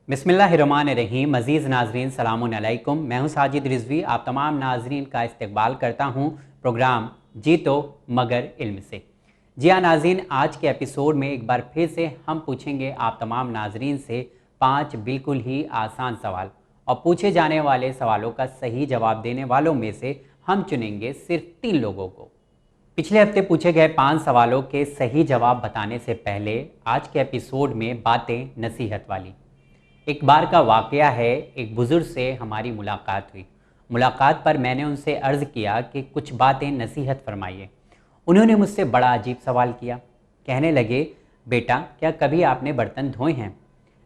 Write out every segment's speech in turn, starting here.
बिस्मिल्लाहिर्रहमानिर्रहीम। अज़ीज़ नाज़रीन सलामुन अलैकुम। मैं हूँ साजिद रिज़वी। आप तमाम नाज़रीन का इस्तकबाल करता हूँ प्रोग्राम जी तो मगर इल्म से। जी हाँ नाज़रीन, आज के एपिसोड में एक बार फिर से हम पूछेंगे आप तमाम नाज़रीन से 5 बिल्कुल ही आसान सवाल, और पूछे जाने वाले सवालों का सही जवाब देने वालों में से हम चुनेंगे सिर्फ 3 लोगों को। पिछले हफ्ते पूछे गए 5 सवालों के सही जवाब बताने से पहले आज के एपिसोड में बातें नसीहत वाली। एक बार का वाकया है, एक बुज़ुर्ग से हमारी मुलाकात हुई। मुलाकात पर मैंने उनसे अर्ज़ किया कि कुछ बातें नसीहत फरमाइए। उन्होंने मुझसे बड़ा अजीब सवाल किया। कहने लगे, बेटा क्या कभी आपने बर्तन धोए हैं?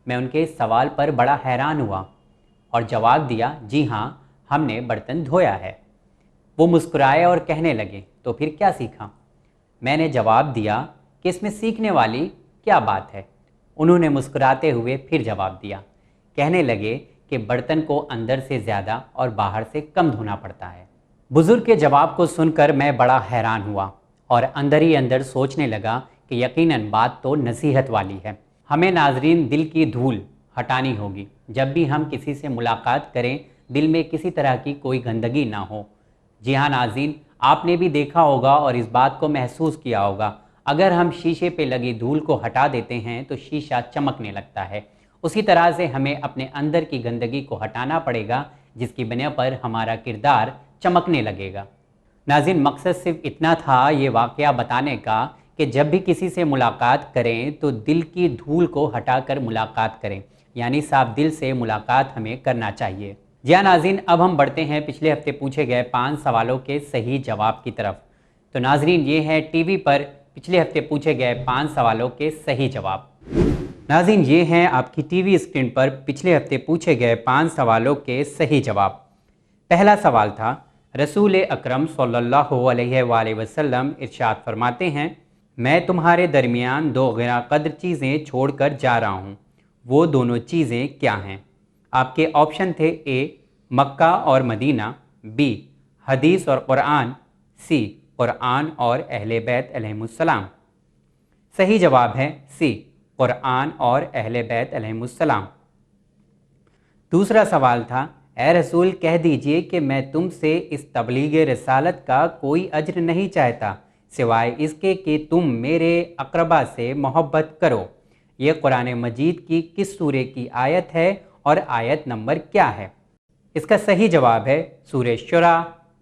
मैं उनके इस सवाल पर बड़ा हैरान हुआ और जवाब दिया, जी हाँ, हमने बर्तन धोया है। वो मुस्कुराए और कहने लगे, तो फिर क्या सीखा? मैंने जवाब दिया कि इसमें सीखने वाली क्या बात है। उन्होंने मुस्कुराते हुए फिर जवाब दिया। कहने लगे कि बर्तन को अंदर से ज़्यादा और बाहर से कम धोना पड़ता है। बुजुर्ग के जवाब को सुनकर मैं बड़ा हैरान हुआ और अंदर ही अंदर सोचने लगा कि यकीनन बात तो नसीहत वाली है। हमें नाजरीन दिल की धूल हटानी होगी। जब भी हम किसी से मुलाकात करें, दिल में किसी तरह की कोई गंदगी ना हो। जी हाँ नाज़रीन, आपने भी देखा होगा और इस बात को महसूस किया होगा, अगर हम शीशे पे लगी धूल को हटा देते हैं तो शीशा चमकने लगता है। उसी तरह से हमें अपने अंदर की गंदगी को हटाना पड़ेगा, जिसकी बिना पर हमारा किरदार चमकने लगेगा। नाज़रीन, मकसद सिर्फ इतना था ये वाक़या बताने का कि जब भी किसी से मुलाकात करें तो दिल की धूल को हटाकर मुलाकात करें, यानी साफ दिल से मुलाकात हमें करना चाहिए। जी हाँ नाज़रीन, अब हम बढ़ते हैं पिछले हफ्ते पूछे गए 5 सवालों के सही जवाब की तरफ। तो नाज़रीन, ये है टीवी पर पिछले हफ्ते पूछे गए 5 सवालों के सही जवाब। नाज़रीन, ये हैं आपकी टीवी स्क्रीन पर पिछले हफ्ते पूछे गए 5 सवालों के सही जवाब। पहला सवाल था, रसूल अकरम सल्लल्लाहु अलैहि वसल्लम इरशाद फरमाते हैं, मैं तुम्हारे दरमियान 2 गिरा कद्र चीज़ें छोड़कर जा रहा हूँ, वो दोनों चीज़ें क्या हैं? आपके ऑप्शन थे, ए मक्का और मदीना, बी हदीस और कुरान, सी कुरान और अहले बैत अलैहिमुस्सलाम। सही जवाब है सी कुरान और अहले बैत अलैहिमुस्सलाम। दूसरा सवाल था, ए रसूल कह दीजिए कि मैं तुमसे इस तबलीग रिसालत का कोई अज्र नहीं चाहता सिवाय इसके कि तुम मेरे अकरबा से मोहब्बत करो। ये कुरान मजीद की किस सूरे की आयत है और आयत नंबर क्या है? इसका सही जवाब है सूरे शुरा,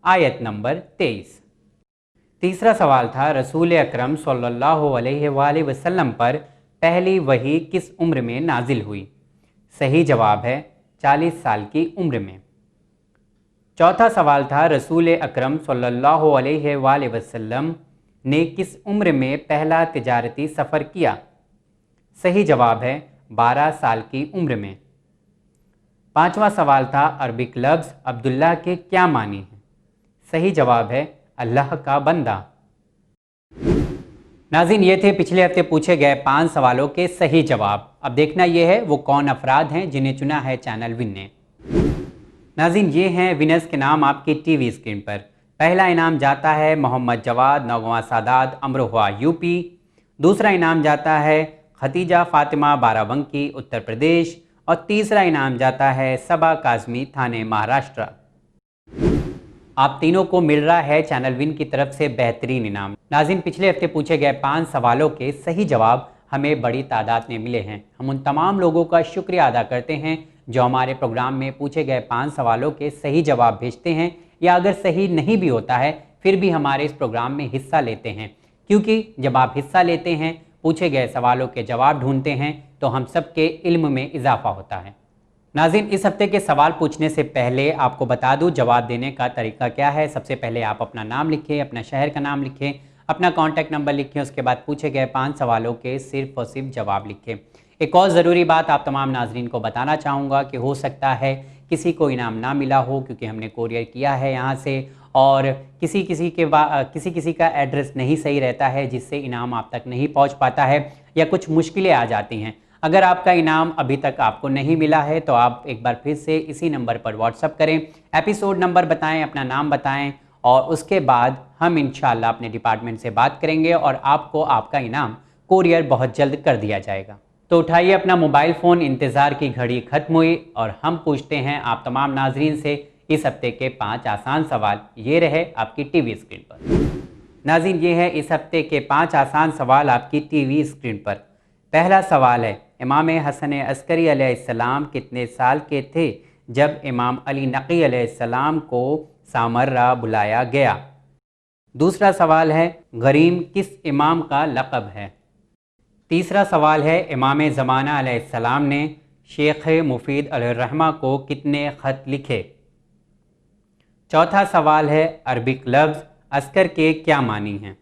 आयत नंबर 23। तीसरा सवाल था, रसूल अकरम सल्लल्लाहु अलैहि वसल्लम पर पहली वही किस उम्र में नाजिल हुई? सही जवाब है 40 साल की उम्र में। चौथा सवाल था, रसूल अकरम सल्लल्लाहु अलैहि वसल्लम ने किस उम्र में पहला तिजारती सफ़र किया? सही जवाब है 12 साल की उम्र में। पांचवा सवाल था, अरबिक लफ्ज़ अब्दुल्ला के क्या मानी हैं? सही जवाब है अल्लाह का बंदा। नाज़रीन, ये थे पिछले हफ्ते पूछे गए 5 सवालों के सही जवाब। अब देखना यह है वो कौन अफराद हैं जिन्हें चुना है चैनल विन ने। नाज़रीन, ये हैं विनर्स के नाम आपकी टीवी स्क्रीन पर। पहला इनाम जाता है मोहम्मद जवाद नौगवां सादात अमरोहा यूपी। दूसरा इनाम जाता है खतीजा फातिमा बाराबंकी उत्तर प्रदेश। और तीसरा इनाम जाता है सबा काज़मी थाने महाराष्ट्र। आप तीनों को मिल रहा है चैनल विन की तरफ से बेहतरीन इनाम। नाज़रीन, पिछले हफ्ते पूछे गए 5 सवालों के सही जवाब हमें बड़ी तादाद में मिले हैं। हम उन तमाम लोगों का शुक्रिया अदा करते हैं जो हमारे प्रोग्राम में पूछे गए 5 सवालों के सही जवाब भेजते हैं, या अगर सही नहीं भी होता है फिर भी हमारे इस प्रोग्राम में हिस्सा लेते हैं, क्योंकि जब आप हिस्सा लेते हैं, पूछे गए सवालों के जवाब ढूंढते हैं, तो हम सबके इल्म में इजाफा होता है। नाज़रीन, इस हफ्ते के सवाल पूछने से पहले आपको बता दूं जवाब देने का तरीका क्या है। सबसे पहले आप अपना नाम लिखें, अपना शहर का नाम लिखें, अपना कॉन्टैक्ट नंबर लिखें, उसके बाद पूछे गए 5 सवालों के सिर्फ और सिर्फ जवाब लिखें। एक और ज़रूरी बात आप तमाम नाज़रीन को बताना चाहूँगा कि हो सकता है किसी को इनाम ना मिला हो, क्योंकि हमने कोरियर किया है यहाँ से, और किसी का एड्रेस नहीं सही रहता है, जिससे इनाम आप तक नहीं पहुँच पाता है या कुछ मुश्किलें आ जाती हैं। अगर आपका इनाम अभी तक आपको नहीं मिला है तो आप एक बार फिर से इसी नंबर पर व्हाट्सअप करें, एपिसोड नंबर बताएं, अपना नाम बताएं, और उसके बाद हम इंशाल्लाह अपने डिपार्टमेंट से बात करेंगे और आपको आपका इनाम कोरियर बहुत जल्द कर दिया जाएगा। तो उठाइए अपना मोबाइल फ़ोन, इंतज़ार की घड़ी ख़त्म हुई और हम पूछते हैं आप तमाम नाजरीन से इस हफ्ते के 5 आसान सवाल। ये रहे आपकी टीवी स्क्रीन पर। नाज़रीन, ये है इस हफ्ते के 5 आसान सवाल आपकी टीवी स्क्रीन पर। पहला सवाल है, इमाम हसन अस्करी अलैहिस्सलाम कितने साल के थे जब इमाम अली नक़ी अलैहिस्सलाम को सामर्रा बुलाया गया? दूसरा सवाल है, गरीम किस इमाम का लक़ब है? तीसरा सवाल है, इमाम ज़माना अलैहिस्सलाम ने शेख मुफीद अलैहिर्रहमा को कितने ख़त लिखे? चौथा सवाल है, अरबिक लफ्ज़ अस्कर के क्या मानी हैं?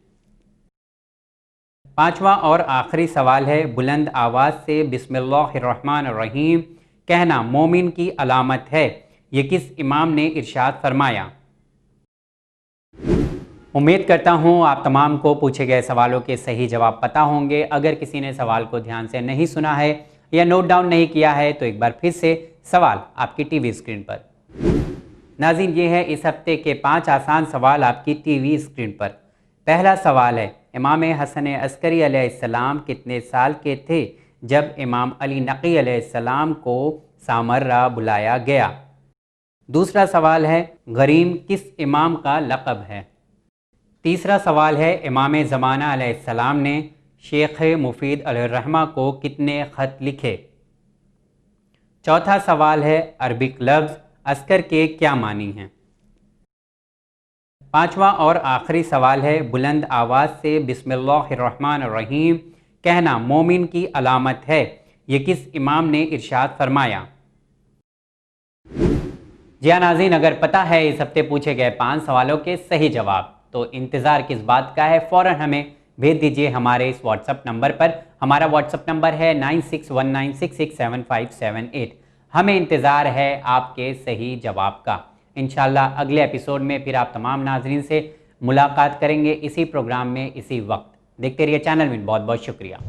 पांचवा और आखिरी सवाल है, बुलंद आवाज़ से बिस्मिल्लाहिर्रहमानिर्रहीम कहना मोमिन की अलामत है, ये किस इमाम ने इरशाद फरमाया? उम्मीद करता हूँ आप तमाम को पूछे गए सवालों के सही जवाब पता होंगे। अगर किसी ने सवाल को ध्यान से नहीं सुना है या नोट डाउन नहीं किया है तो एक बार फिर से सवाल आपकी टीवी स्क्रीन पर। नाज़रीन, ये है इस हफ्ते के 5 आसान सवाल आपकी टीवी स्क्रीन पर। पहला सवाल है, इमाम हसन अस्करी अलैहिस्सलाम कितने साल के थे जब इमाम अली नक़ी अलैहिस्सलाम को सामर्रा बुलाया गया? दूसरा सवाल है, गरीम किस इमाम का लक़ब है? तीसरा सवाल है, इमाम ज़माना अलैहिस्सलाम ने शेख मुफीद अलैहिर्रहमा को कितने ख़त लिखे? चौथा सवाल है, अरबिक लफ्ज़ अस्कर के क्या मानी हैं? पांचवा और आखिरी सवाल है, बुलंद आवाज़ से बिस्मिल्लाहिर्रहमानिर्रहीम कहना मोमिन की अलामत है, ये किस इमाम ने इरशाद फरमाया? जी हाँ नाज़रीन, अगर पता है इस हफ्ते पूछे गए 5 सवालों के सही जवाब तो इंतज़ार किस बात का है, फ़ौरन हमें भेज दीजिए हमारे इस व्हाट्सअप नंबर पर। हमारा व्हाट्सअप नंबर है 9619667578। हमें इंतज़ार है आपके सही जवाब का। इंशाल्लाह अगले एपिसोड में फिर आप तमाम नाजरीन से मुलाकात करेंगे इसी प्रोग्राम में इसी वक्त। देखते रहिए चैनल में। बहुत बहुत शुक्रिया।